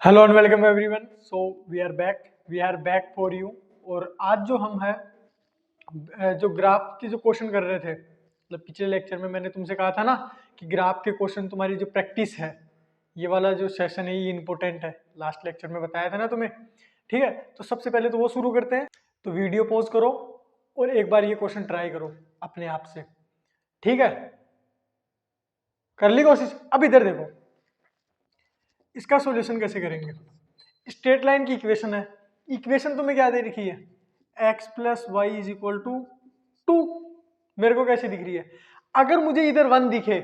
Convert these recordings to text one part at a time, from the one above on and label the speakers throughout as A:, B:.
A: Hello and welcome everyone. So we are back for you. और आज जो हम है जो ग्राफ के जो क्वेश्चन कर रहे थे, मतलब पिछले लेक्चर में मैंने तुमसे कहा था ना कि ग्राफ के क्वेश्चन तुम्हारी जो प्रैक्टिस है, ये वाला जो सेशन है ये इंपॉर्टेंट है। लास्ट लेक्चर में बताया था ना तुम्हें। ठीक है, तो सबसे पहले तो वो शुरू करते हैं। तो वीडियो पॉज करो और एक बार ये क्वेश्चन ट्राई करो अपने आप से। ठीक है, कर ली कोशिश। अब इधर देखो, इसका सॉल्यूशन कैसे करेंगे। स्ट्रेट लाइन की इक्वेशन है। इक्वेशन तुम्हें क्या दे रखी है, x plus y is equal to 2। मेरे को कैसे दिख रही है, अगर मुझे इधर 1 दिखे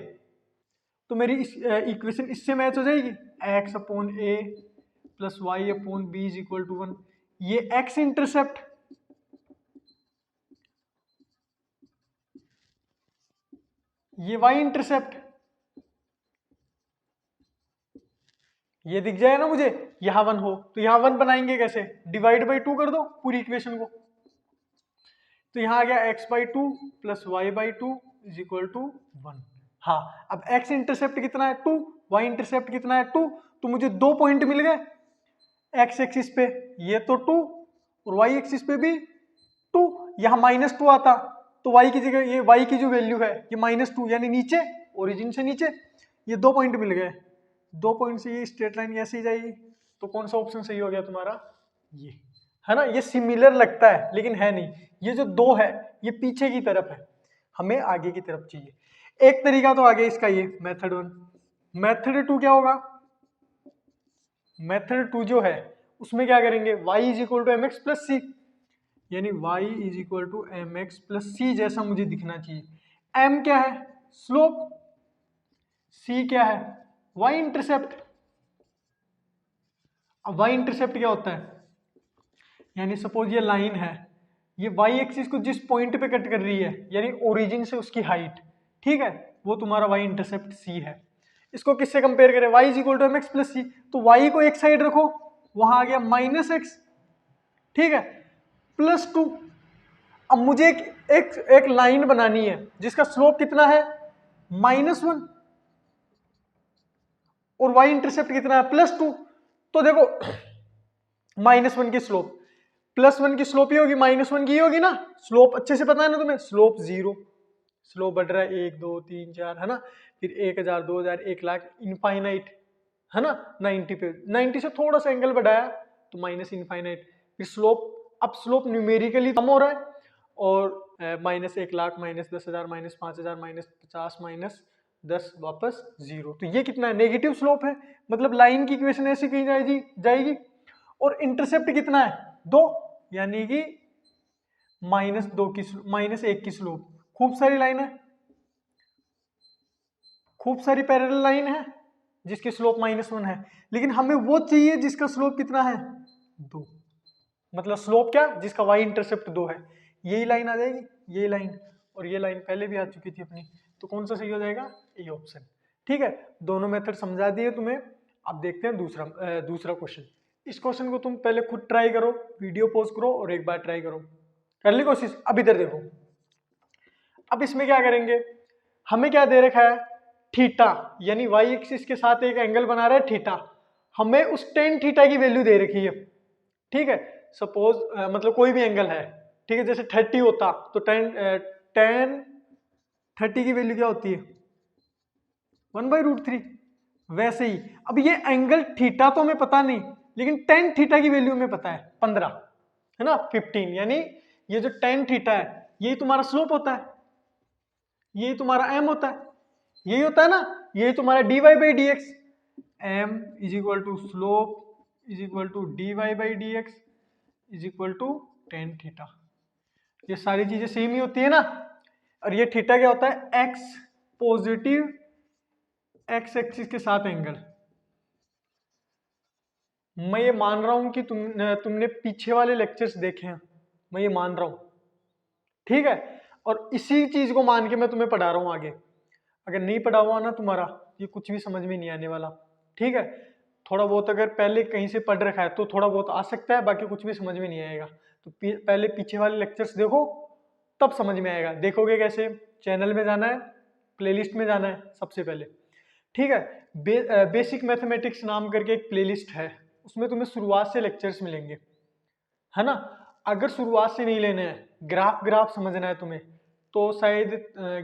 A: तो मेरी इक्वेशन इससे मैच हो जाएगी। x upon A plus Y upon b is equal to 1। ये x इंटरसेप्ट, ये y इंटरसेप्ट, ये दिख जाए ना मुझे। यहां 1 हो तो यहां 1 बनाएंगे कैसे, डिवाइड बाई 2 कर दो पूरी इक्वेशन को। तो यहां आ गया x by 2 plus y by 2 is equal to 1। हाँ, अब x इंटरसेप्ट कितना है 2, y इंटरसेप्ट कितना है 2, तो मुझे 2 पॉइंट मिल गए। x एक्सिस पे ये तो 2 और y एक्सिस पे भी 2। यहाँ -2 आता तो y की जगह ये y की जो वैल्यू है ये -2, यानी नीचे, ओरिजिन से नीचे। ये 2 पॉइंट मिल गए। 2 पॉइंट से ये स्ट्रेट लाइन ऐसे ही जाएगी। तो कौन सा ऑप्शन सही हो गया तुम्हारा, ये है ना। ये सिमिलर लगता है लेकिन है नहीं। ये जो 2 है ये पीछे की तरफ है, हमें आगे की तरफ चाहिए। एक तरीका तो आगे इसका, ये मेथड 1। मेथड 2 क्या होगा, मेथड 2 जो है उसमें क्या करेंगे, y is equal to M x plus C, यानी y is equal to M x plus C जैसा मुझे दिखना चाहिए। m क्या है, स्लोप, c क्या है, y इंटरसेप्ट। अब y इंटरसेप्ट क्या होता है, यानी सपोज ये लाइन है, ये y एक्सिस को जिस पॉइंट पे कट कर रही है, यानी ओरिजिन से उसकी हाइट, ठीक है, वो तुम्हारा y इंटरसेप्ट c है। इसको किससे कंपेयर करें, y is equal to M x plus C, तो y को एक साइड रखो, वहां आ गया -x, ठीक है, +2। अब मुझे एक लाइन बनानी है जिसका स्लोप कितना है -1 और y इंटरसेप्ट कितना है +2। तो देखो -1 की स्लोप, +1 की स्लोप ही होगी, -1 की ही होगी ना। स्लोप अच्छे से पता है ना तुम्हें, स्लोप 0, स्लोप बढ़ रहा है 1 2 3 4, है ना। फिर 1000 2000 1 लाख इनफाइनाइट, है ना। 90 पे 90 से थोड़ा सा एंगल बढ़ाया तो माइनस इनफाइनाइट। फिर स्लोप, अब स्लोप न्यूमेरिकली कम हो रहा है और -1 लाख -10,000 -5,000 -50 -10 वापस 0। तो ये कितना है, नेगेटिव स्लोप है, मतलब लाइन की इक्वेशन ऐसी कही जाएगी। और इंटरसेप्ट कितना है 2, यानी कि -1 की स्लोप। खूब सारी लाइन है, खूब सारी पैरेलल लाइन है जिसकी स्लोप -1 है, लेकिन हमें वो चाहिए जिसका स्लोप कितना है 2। मतलब स्लोप क्या, जिसका y इंटरसेप्ट 2 है। यही लाइन आ जाएगी, यही लाइन, और ये लाइन पहले भी आ चुकी थी अपनी। तो कौन सा सही हो जाएगा, ये ऑप्शन। ठीक है, दोनों मेथड समझा दिए तुम्हें। अब देखते हैं दूसरा क्वेश्चन। इस क्वेश्चन को तुम पहले खुद ट्राई करो, वीडियो पॉज करो और एक बार ट्राई करो। कर ली कोशिश। अब इधर देखो, अब इसमें क्या करेंगे, हमें क्या दे रखा है थीटा, यानी y एक्सिस के साथ एक एंगल बना रहा है थीटा। हमें उस टेन थीटा की वैल्यू दे रखी है। ठीक है, सपोज मतलब कोई भी एंगल है, ठीक है, जैसे 30 होता तो टेन 30 की वैल्यू क्या होती है 1/√3। वैसे ही अब ये एंगल थीटा तो हमें पता नहीं, लेकिन टेन थीटा की वैल्यू हमें पता है 15, है ना, 15, यानी ये जो टेन थीटा है यही तुम्हारा स्लोप होता है, यही तुम्हारा m होता है, यही होता है ना, यही तुम्हारा dy/dx। m is equal to slope is equal to dy/dx is equal to ten theta. ये सारी चीजें सेम ही होती है ना। और ये थीटा क्या होता है, x पॉजिटिव x एक्सिस के साथ एंगल। मैं ये मान रहा हूं कि तुमने पीछे वाले लेक्चर्स देखे हैं, मैं ये मान रहा हूं, ठीक है। और इसी चीज को मान के मैं तुम्हें पढ़ा रहा हूं आगे। अगर नहीं पढ़ा हुआ ना तुम्हारा, ये कुछ भी समझ में नहीं आने वाला, ठीक है। थोड़ा बहुत अगर पहले कहीं से पढ़ रखा है तो थोड़ा बहुत आ सकता है, बाकी कुछ भी समझ में नहीं आएगा। तो पहले पीछे वाले लेक्चर्स देखो, तब समझ में आएगा। देखोगे कैसे, चैनल में जाना है, प्लेलिस्ट में जाना है सबसे पहले, ठीक है। बेसिक मैथमेटिक्स नाम करके एक प्लेलिस्ट है, उसमें तुम्हें शुरुआत से लेक्चर्स मिलेंगे, है ना। अगर शुरुआत से नहीं लेने हैं, ग्राफ समझना है तुम्हें, तो शायद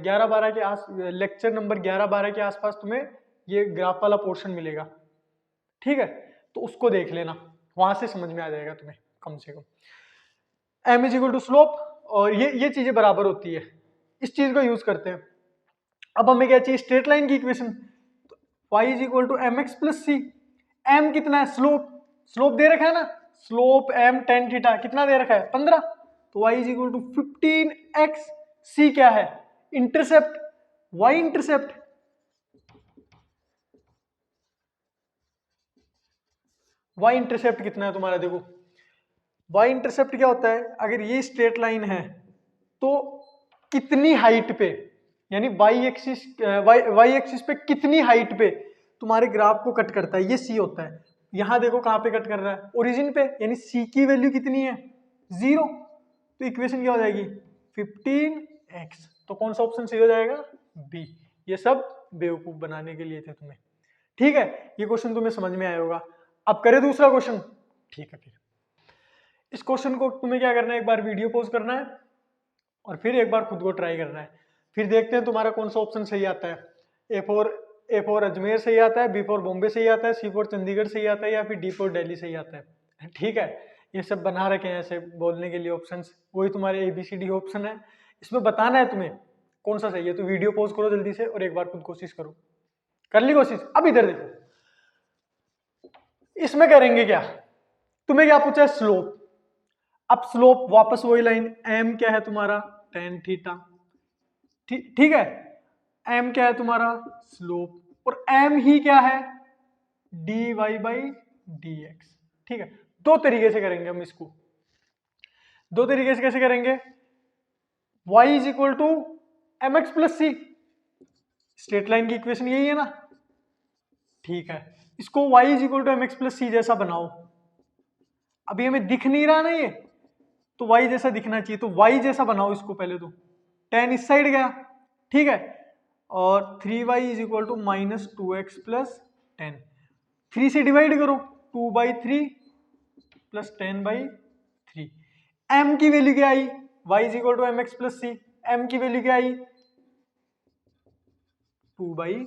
A: 11-12 के लेक्चर नंबर 11-12 के आसपास तुम्हें ये ग्राफ वाला पोर्शन मिलेगा, ठीक है। तो उसको देख लेना, वहां से समझ में आ जाएगा तुम्हें कम से कम। M is equal to slope, और ये चीजें बराबर होती है, इस चीज को यूज करते हैं। अब हमें क्या चाहिए, स्ट्रेट लाइन की equation, y is equal to M x plus c. M कितना है, स्लोप दे रखा है ना, स्लोप एम टेन थीटा कितना दे रखा है, 15। तो Y is equal to 15x, C क्या है, intercept, Y intercept, Y intercept कितना है तुम्हारा, देखो वाई इंटरसेप्ट क्या होता है, अगर ये स्ट्रेट लाइन है तो कितनी हाइट पे, यानी वाई एक्सिस पे कितनी हाइट पे तुम्हारे ग्राफ को कट करता है, ये सी होता है। यहां देखो कहां पे कट कर रहा है, ओरिजिन पे, यानी सी की वैल्यू कितनी है, 0। तो इक्वेशन क्या हो जाएगी, 15x। तो कौन सा ऑप्शन सही हो जाएगा, बी। ये सब बेवकूफ बनाने के लिए थे तुम्हें, ठीक है। ये क्वेश्चन तुम्हें समझ में आया होगा। अब करें दूसरा क्वेश्चन, ठीक है। फिर इस क्वेश्चन को तुम्हें क्या करना है, एक बार वीडियो पॉज करना है और फिर एक बार खुद को ट्राई करना है, फिर देखते हैं तुम्हारा कौन सा ऑप्शन सही आता है। ए फॉर अजमेर सही आता है, बी फॉर बॉम्बे सही आता है, सी फॉर चंडीगढ़ सही आता है, या फिर डी फॉर दिल्ली सही आता है, ठीक है। ये सब बना रखे हैं ऐसे बोलने के लिए ऑप्शंस, वही तुम्हारे ABCD ऑप्शन है। इसमें बताना है तुम्हें कौन सा सही है। तो वीडियो पॉज करो जल्दी से और एक बार खुद कोशिश करो। कर ली कोशिश? अब इधर देखो, इसमें करेंगे क्या, तुम्हें क्या पूछा है, स्लोप। अब स्लोप वापस वही लाइन, एम क्या है तुम्हारा, टेन थीटा, ठीक है। एम क्या है तुम्हारा, स्लोप, और एम ही क्या है, d y by d x, ठीक है। दो तरीके से करेंगे हम इसको, दो तरीके से कैसे करेंगे, y is equal to M x plus C, straight line की इक्वेशन यही है ना, ठीक है। इसको y is equal to M x plus C जैसा बनाओ। अभी हमें दिख नहीं रहा ना ये, तो y जैसा दिखना चाहिए, तो y जैसा बनाओ इसको पहले। तो tan इस साइड गया, ठीक है, और 3y is equal to minus 2x plus 10, 3 से डिवाइड करो, 2/3 प्लस 10/3। m की वैल्यू क्या आई, y is equal to M x plus c, m की वैल्यू क्या आई, 2/3,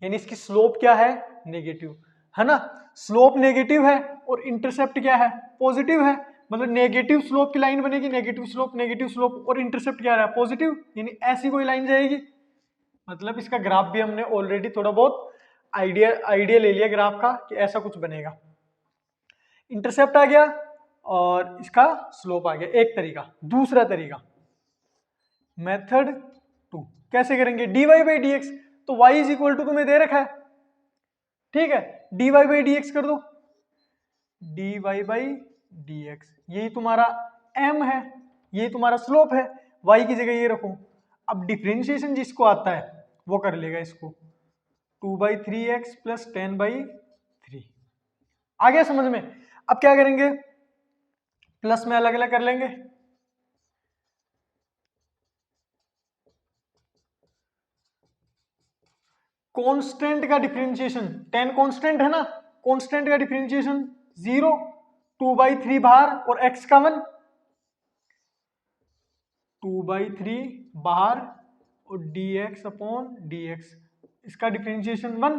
A: यानी इसकी स्लोप क्या है, नेगेटिव, है ना। स्लोप नेगेटिव है और इंटरसेप्ट क्या है, पॉजिटिव है। मतलब नेगेटिव स्लोप की लाइन बनेगी, नेगेटिव स्लोप, और इंटरसेप्ट क्या रहा है, पॉजिटिव, यानी ऐसी कोई लाइन जाएगी। मतलब इसका ग्राफ भी हमने ऑलरेडी थोड़ा बहुत आइडिया ले लिया ग्राफ का कि ऐसा कुछ बनेगा। इंटरसेप्ट आ गया और इसका स्लोप आ गया, एक तरीका। दूसरा तरीका, मेथड 2, कैसे करेंगे, dy बाई डी एक्स। तो y इज इक्वल टू तुम्हें दे रखा है, ठीक है, dy बाई डी एक्स कर दो, dy बाई डी एक्स, यही तुम्हारा m है, यही तुम्हारा स्लोप है, y की जगह ये रखो। अब डिफरेंशिएशन जिसको आता है वो कर लेगा इसको, 2/3x प्लस 10/3। आ गया समझ में? अब क्या करेंगे, प्लस में अलग अलग कर लेंगे, कांस्टेंट का डिफरेंशिएशन, 10 कांस्टेंट है ना, कांस्टेंट का डिफरेंशिएशन 0, 2/3 बाहर और x का 1, 2/3 बाहर और dx अपॉन dx, इसका डिफरेंशिएशन 1,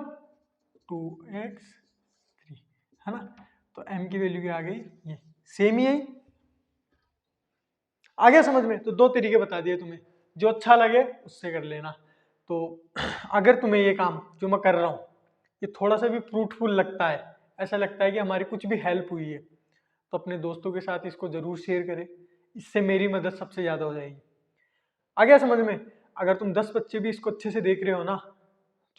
A: 2x3, है ना। तो m की वैल्यू क्या आ गई, ये सेम ही है। आ गया समझ में? तो दो तरीके बता दिए तुम्हें, जो अच्छा लगे उससे कर लेना। तो अगर तुम्हें ये काम जो मैं कर रहा हूँ ये थोड़ा सा भी फ्रूटफुल लगता है, ऐसा लगता है कि हमारी कुछ भी हेल्प हुई है, तो अपने दोस्तों के साथ इसको जरूर शेयर करें, इससे मेरी मदद सबसे ज़्यादा हो जाएगी। आ गया समझ में? अगर तुम 10 बच्चे भी इसको अच्छे से देख रहे हो ना,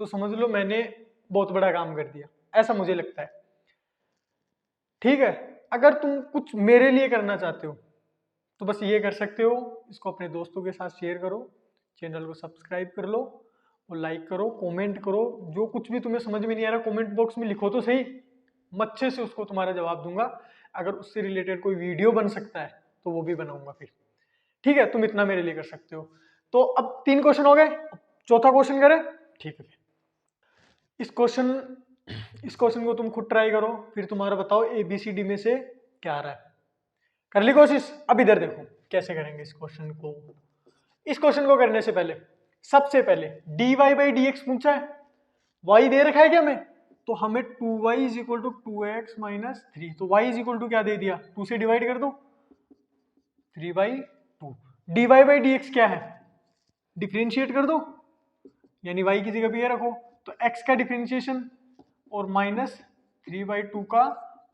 A: तो समझ लो मैंने बहुत बड़ा काम कर दिया, ऐसा मुझे लगता है, ठीक है। अगर तुम कुछ मेरे लिए करना चाहते हो तो बस ये कर सकते हो, इसको अपने दोस्तों के साथ शेयर करो, चैनल को सब्सक्राइब कर लो और लाइक करो, कमेंट करो, जो कुछ भी तुम्हें समझ में नहीं आ रहा कमेंट बॉक्स में लिखो तो सही, मैं अच्छे से उसको तुम्हारा जवाब दूंगा। अगर उससे रिलेटेड कोई वीडियो बन सकता है तो वो भी बनाऊंगा फिर, ठीक है। तुम इतना मेरे लिए कर सकते हो। तो अब 3 क्वेश्चन हो गए, चौथा क्वेश्चन करें, ठीक है। इस क्वेश्चन इस क्वेश्चन को तुम खुद ट्राई करो, फिर तुम्हारा बताओ ABCD में से क्या आ रहा है। कर ली कोशिश? अब इधर देखो कैसे करेंगे इस क्वेश्चन को। इस क्वेश्चन को करने से पहले सबसे पहले dy/dx पूछा है, y दे रखा है क्या हमें, तो हमें 2y is equal to 2x minus 3, तो y इज इक्वल टू क्या दे दिया, 2 से डिवाइड कर दो, 3/2। dy/dx क्या है, डिफरेंशिएट कर दो, यानी y की जगह पे ये रखो, तो x का डिफरेंशिएशन और माइनस 3/2 का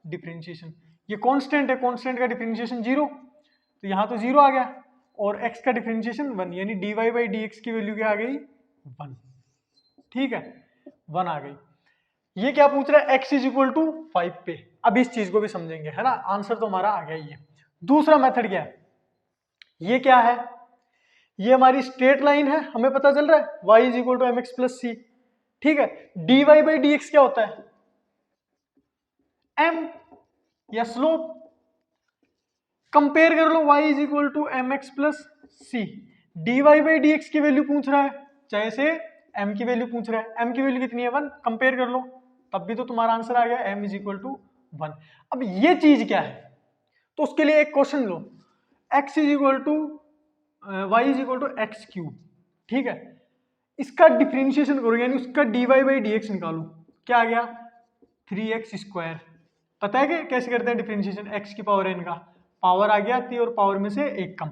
A: डिफरेंशिएशन। ये कांस्टेंट है, कांस्टेंट का डिफरेंशिएशन 0, तो यहाँ तो 0 आ गया, और x का डिफरेंशिएशन 1, यानी dy/dx की वैल्यू क्या आ गई, 1। ठीक है, 1 आ गई। ये क्या पूछ रहा है, x इज इक्वल टू 5 पे। अब इस चीज को भी समझेंगे, है ना, आंसर तो हमारा आ गया ही है। दूसरा मेथड क्या है, ये क्या है, ये हमारी स्ट्रेट लाइन है, हमें पता चल रहा है y is equal to mx plus C. ठीक है, dy/dx क्या होता है, m या स्लोप। कंपेयर कर लो, y is equal to mx plus c, dy/dx की वैल्यू पूछ रहा है, चाहे से m की वैल्यू पूछ रहा है, m की वैल्यू कितनी है 1, कंपेयर कर लो, तब भी तो तुम्हारा आंसर आ गया m इज इक्वल टू 1। अब ये चीज क्या है, तो उसके लिए एक क्वेश्चन लो, x is equal to y is equal to x cube. ठीक है, इसका डिफरेंशिएशन करो, यानी उसका dy/dx निकालो, क्या आ गया 3x स्क्वायर। पता है कि कैसे करते हैं डिफरेंशिएशन, x की पावर n का, पावर आगे आती है और पावर में से एक कम,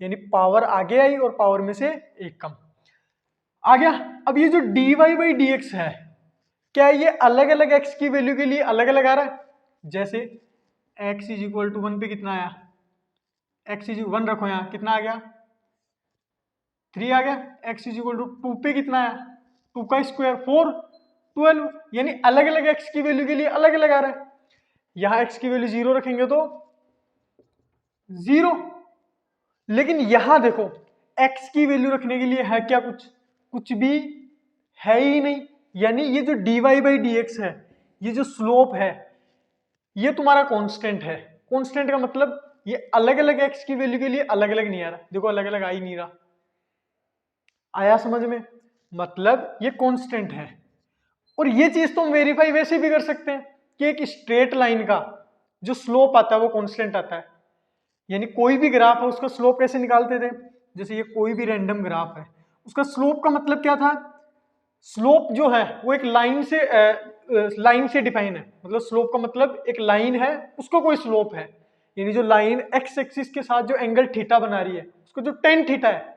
A: यानी पावर आगे आई और पावर में से एक कम आ गया। अब ये जो dy/dx है, क्या ये अलग अलग x की वैल्यू के लिए अलग अलग आ रहा है, जैसे x इज इक्वल टू 1 पे कितना आया, x इज 1 रखो, यहाँ कितना आ गया 3 आ गया, x इज इक्वल टू 2 पे कितना आया, 2 का स्क्वायर 4, 12, यानी अलग अलग x की वैल्यू के लिए अलग अलग आ रहा है। यहां x की वैल्यू 0 रखेंगे तो 0, लेकिन यहां देखो x की वैल्यू रखने के लिए है क्या, कुछ भी है ही नहीं, यानी ये जो dy/dx है, ये जो स्लोप है, ये तुम्हारा कांस्टेंट है। कांस्टेंट का मतलब ये अलग अलग x की वैल्यू के लिए अलग अलग नहीं आ रहा, देखो अलग अलग आ ही नहीं रहा, आया समझ में, मतलब ये कांस्टेंट है। और ये चीज तो हम वेरीफाई वैसे भी कर सकते हैं कि एक स्ट्रेट लाइन का जो स्लोप आता है वो कांस्टेंट आता है, यानी कोई भी ग्राफ है उसका स्लोप कैसे निकालते थे, जैसे ये कोई भी रैंडम ग्राफ है, उसका स्लोप का मतलब क्या था, स्लोप जो है वो एक लाइन से डिफाइन है, मतलब स्लोप का मतलब एक लाइन है उसको कोई स्लोप है, यानी जो लाइन एक्स एक्सिस के साथ जो एंगल थीटा बना रही है उसको जो टेन थीटा है,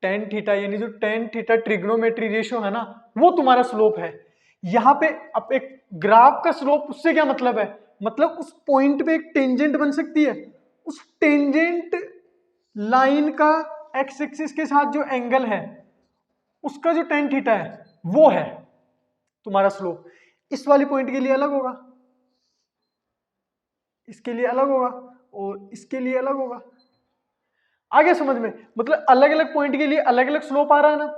A: टेन थीटा यानी जो टेन थीटा ट्रिग्नोमेट्री रेशियो है ना, वो तुम्हारा स्लोप है। यहां पे अब एक ग्राफ का स्लोप, उससे क्या मतलब है, मतलब उस पॉइंट पे एक टेंजेंट बन सकती है, उस टेंजेंट लाइन का एक्स एक्सिस के साथ जो एंगल है उसका जो टेन थीटा है वो है तुम्हारा स्लोप। इस वाली पॉइंट के लिए अलग होगा, इसके लिए अलग होगा, और इसके लिए अलग होगा। आगे समझ में, मतलब अलग अलग पॉइंट के लिए अलग अलग स्लोप आ रहा है ना,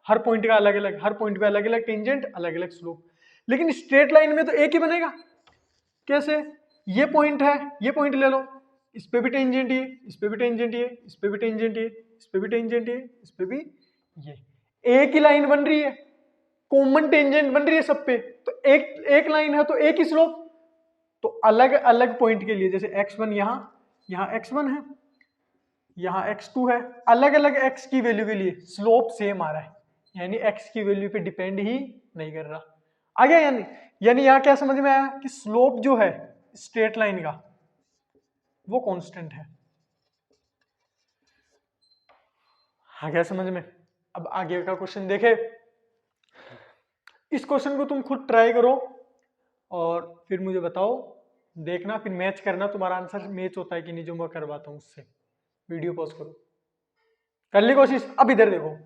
A: हर पॉइंट का अलग अलग, हर पॉइंट पे अलग अलग टेंजेंट, अलग अलग स्लोप, लेकिन स्ट्रेट लाइन में तो एक ही बनेगा। कैसे, ये पॉइंट है, ये पॉइंट ले लो, इस पे भी टेंजेंट ये, इस पे भी टेंजेंट ये, इस पे भी टेंजेंट ये, इस पे भी टेंजेंट ये, इस पे भी ये, एक ही लाइन बन रही है, कॉमन टेंजेंट बन रही है सब पे, तो एक लाइन है तो एक ही स्लोप। तो अलग अलग पॉइंट के लिए, जैसे x1 यहाँ x1 है, यहाँ x2 है, अलग अलग x की वैल्यू के लिए स्लोप सेम आ रहा है, यानी x की वैल्यू पे डिपेंड ही नहीं कर रहा। आ गया, यानी यहाँ क्या समझ में आया कि स्लोप जो है स्ट्रेट लाइन का वो कांस्टेंट है। आ गया समझ में। अब आगे का क्वेश्चन देखे, इस क्वेश्चन को तुम खुद ट्राई करो और फिर मुझे बताओ, देखना फिर मैच करना, तुम्हारा आंसर मैच होता है कि नहीं जो मैं करवाता हूँ उससे। वीडियो पॉज करो, कर ली कोशिश। अब इधर देखो,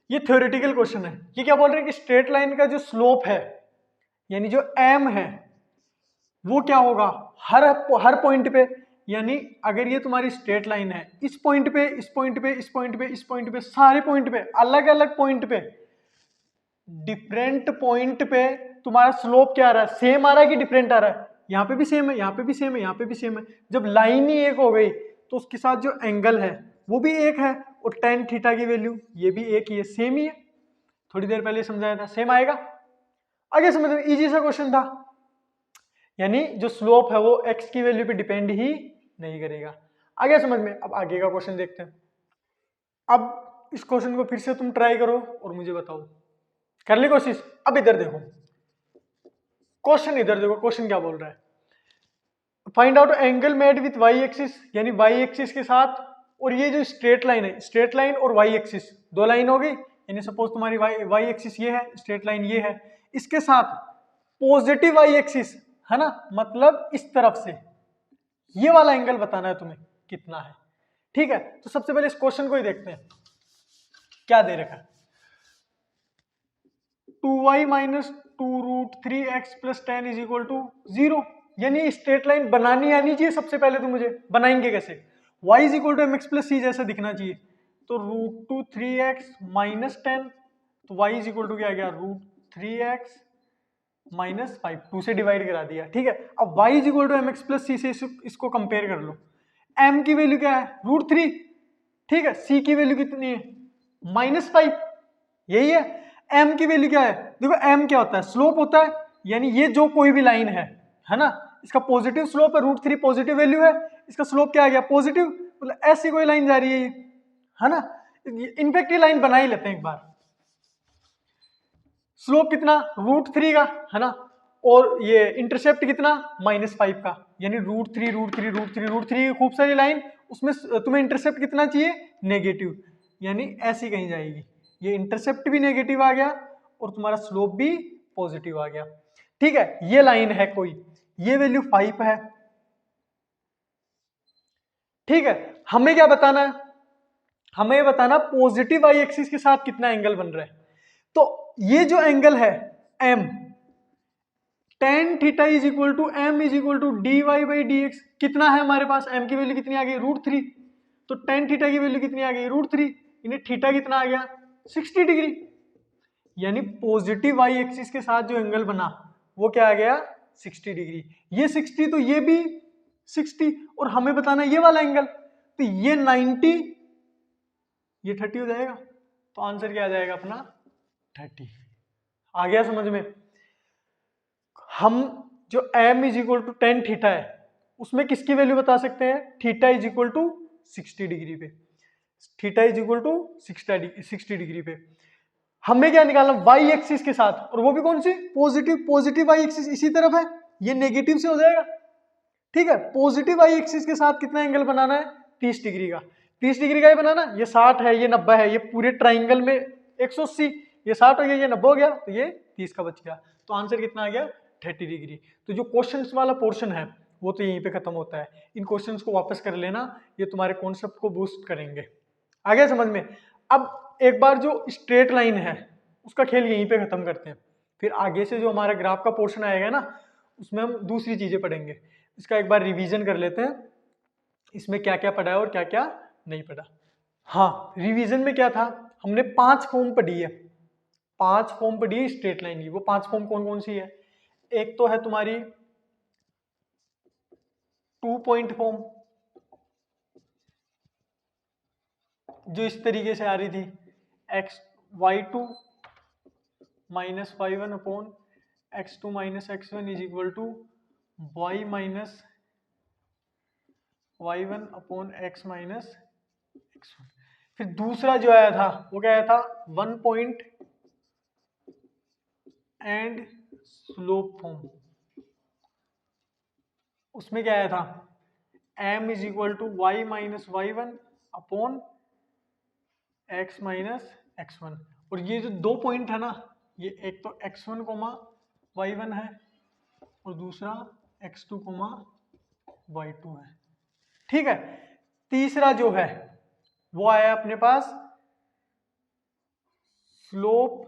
A: ये थ्योरेटिकल क्वेश्चन है, ये क्या बोल रहे हैं कि स्ट्रेट लाइन का जो स्लोप है यानी जो m है वो क्या होगा हर पॉइंट पे, यानी अगर ये तुम्हारी स्ट्रेट लाइन है, इस पॉइंट पे, इस पॉइंट पे, इस पॉइंट पे, इस पॉइंट पे, सारे पॉइंट पे, अलग अलग पॉइंट पे, डिफरेंट पॉइंट पे तुम्हारा स्लोप क्या आ रहा है, सेम आ रहा है कि डिफरेंट आ रहा है, यहाँ पे भी सेम है, यहाँ पे भी सेम है, यहाँ पे भी सेम है। जब लाइन ही एक हो गई तो उसके साथ जो एंगल है वो भी एक है, और टेन थीटा की वैल्यू ये भी एक ही है, सेम ही है, थोड़ी देर पहले समझाया था, सेम आएगा। आगे समझ में, इजी सा क्वेश्चन था, यानी जो स्लोप है वो x की वैल्यू पे डिपेंड ही नहीं करेगा। आगे समझ में, अब आगे का क्वेश्चन देखते हैं। अब इस क्वेश्चन को फिर से तुम ट्राई करो और मुझे बताओ, कर ली कोशिश। अब इधर देखो क्वेश्चन, इधर देखो क्वेश्चन क्या बोल रहा है, find out angle made with y axis, यानी वाई एक्सिस के साथ, और ये जो स्ट्रेट लाइन है, स्ट्रेट लाइन और वाई एक्सिस दो लाइन होगी, यानी सपोज तुम्हारी वाई एक्सिस ये है, स्ट्रेट लाइन ये है, इसके साथ पॉजिटिव वाई एक्सिस है ना, मतलब इस तरफ से ये वाला एंगल बताना है तुम्हें कितना है। ठीक है, तो सबसे पहले इस क्वेश्चन को ही देखते हैं, क्या दे रखा है, 2y minus 2√3x plus 10 is equal to 0, यानी स्ट्रेट लाइन बनानी आनी चाहिए सबसे पहले, तो मुझे बनाएंगे कैसे, y is equal to M x plus C जैसा दिखना चाहिए, तो √2 3x माइनस 10, तो y इज इक्वल टू क्या आ गया, √3x माइनस 5, 2 से डिवाइड करा दिया। ठीक है, अब y is equal to M x plus C से इसको कंपेयर कर लो, m की वैल्यू क्या है, √3, ठीक है, c की वैल्यू कितनी है, -5, यही है। m की वैल्यू क्या है, देखो m क्या होता है, स्लोप होता है, यानी ये जो कोई भी लाइन है ना, इसका पॉजिटिव स्लोप है, √3 पॉजिटिव वैल्यू है, इसका स्लोप क्या आ गया, पॉजिटिव, मतलब ऐसी कोई लाइन जा रही है ये, है ना। इनफैक्ट ये लाइन बना ही लेते हैं एक बार, स्लोप कितना, √3 का, है ना, और ये इंटरसेप्ट कितना, -5 का, यानी √3 खूब सारी लाइन, उसमें तुम्हें इंटरसेप्ट कितना चाहिए, नेगेटिव, यानी ऐसी कहीं जाएगी, ये इंटरसेप्ट भी नेगेटिव आ गया और तुम्हारा स्लोप भी पॉजिटिव आ गया। ठीक है, ये लाइन है कोई, ये वैल्यू 5 है। ठीक है, हमें क्या बताना है, हमें बताना पॉजिटिव वाई एक्सिस के साथ कितना एंगल बन रहा है, तो ये जो एंगल है m, tan theta is equal to m is equal to dy by d x, कितना है हमारे पास, m की वैल्यू कितनी आ गई, √3, तो tan थीटा की वैल्यू कितनी आ गई, √3, यानी थीटा कितना आ गया, 60 डिग्री, यानी पॉजिटिव वाई एक्सिस के साथ जो एंगल बना वो क्या आ गया, 60 डिग्री, ये 60 तो ये भी 60, और हमें बताना ये वाला एंगल, तो ये 90, ये 30 हो जाएगा, तो आंसर क्या आ जाएगा अपना 30। आ गया समझ में, हम जो m is equal to ten theta है उसमें किसकी वैल्यू बता सकते हैं, theta is equal to 60 degree पे, theta is equal to 60 degree पे, हमें क्या निकालना, वाई एक्सिस के साथ, और वो भी कौन सी, पॉजिटिव, पॉजिटिव वाई एक्सिस इसी तरफ है, ये नेगेटिव से हो जाएगा। ठीक है, पॉजिटिव वाई एक्सिस के साथ कितना एंगल बनाना है, 30 डिग्री का, 30 डिग्री का ही बनाना, ये 60 है, ये 90 है, ये पूरे ट्राइंगल में 180, ये 60 हो गया, ये 90 हो गया, तो ये 30 का बच गया, तो आंसर कितना आ गया, 30 डिग्री। तो जो क्वेश्चंस वाला पोर्शन है वो तो यहीं पे खत्म होता है, इन क्वेश्चंस को वापस कर लेना, ये तुम्हारे कॉन्सेप्ट को बूस्ट करेंगे। आ गया समझ में। अब एक बार जो स्ट्रेट लाइन है उसका खेल यहीं पे खत्म करते हैं, फिर आगे से जो हमारा ग्राफ का पोर्शन आएगा ना उसमें हम दूसरी चीजें पढ़ेंगे, इसका एक बार रिवीजन कर लेते हैं, इसमें क्या क्या पढ़ा है और क्या क्या नहीं पढ़ा। हाँ, रिवीजन में क्या था, हमने 5 फॉर्म पढ़ी है, 5 फॉर्म पढ़ी है स्ट्रेट लाइन की, वो 5 फॉर्म कौन कौन सी है, एक तो है तुम्हारी 2 पॉइंट फॉर्म, जो इस तरीके से आ रही थी, y2 minus y1 upon x2 minus x1 is equal to y minus y1 upon x minus x1। फिर दूसरा जो आया था वो क्या आया था, 1 पॉइंट एंड स्लोप फॉर्म, उसमें क्या आया था, m is equal to y minus y1 upon x minus x1, और ये जो 2 पॉइंट है ना, ये एक तो x1 कोमा y1 है और दूसरा x2 कोमा y2 है। ठीक है, तीसरा जो है वो आया अपने पास slope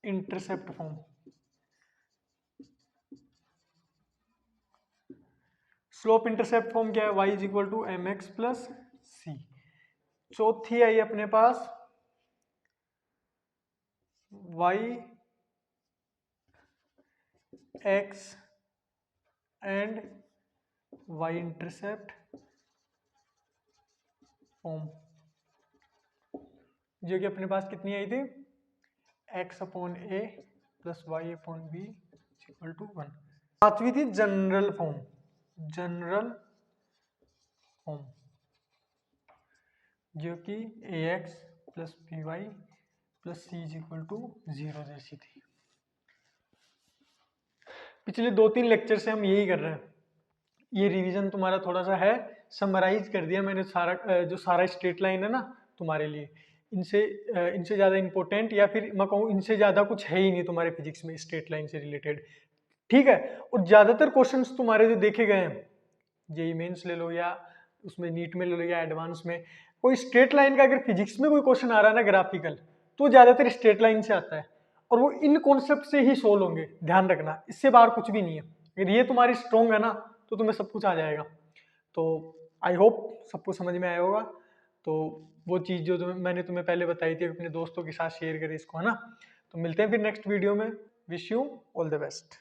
A: intercept form, slope intercept form क्या है, y is equal to M x plus C. चौथी आई अपने पास y x and y intercept form, जो कि अपने पास कितनी आई थी, X upon A plus Y upon B equal to 1। सातवीं थी जनरल फॉर्म, जनरल फॉर्म जो कि A X plus B Y plus C is equal to 0 जैसी थी। पिछले 2-3 लेक्चर से हम यही कर रहे हैं। ये रिवीजन तुम्हारा थोड़ा सा है, समराइज कर दिया मैंने सारा, जो सारा स्ट्रेट लाइन है ना तुम्हारे लिए, इनसे ज़्यादा इंपॉर्टेंट या फिर मैं कहूँ इनसे ज़्यादा कुछ है ही नहीं तुम्हारे फिजिक्स में स्ट्रेट लाइन से रिलेटेड, ठीक है। और ज़्यादातर क्वेश्चंस तुम्हारे जो देखे गए हैं, जेईई मेंस ले लो या उसमें नीट में ले लो या एडवांस में, कोई स्ट्रेट लाइन का अगर फिजिक्स में कोई क्वेश्चन आ रहा है ना ग्राफिकल, तो ज़्यादातर स्ट्रेट लाइन से आता है और वो इन कॉन्सेप्ट से ही सोल्व होंगे, ध्यान रखना, इससे बाहर कुछ भी नहीं है। अगर ये तुम्हारी स्ट्रॉन्ग है ना तो तुम्हें सब कुछ आ जाएगा। तो आई होप सबको समझ में आया होगा। तो वो चीज़ जो मैंने तुम्हें पहले बताई थी अपने दोस्तों के साथ शेयर करें इसको, है ना। तो मिलते हैं फिर नेक्स्ट वीडियो में। Wish you all the best.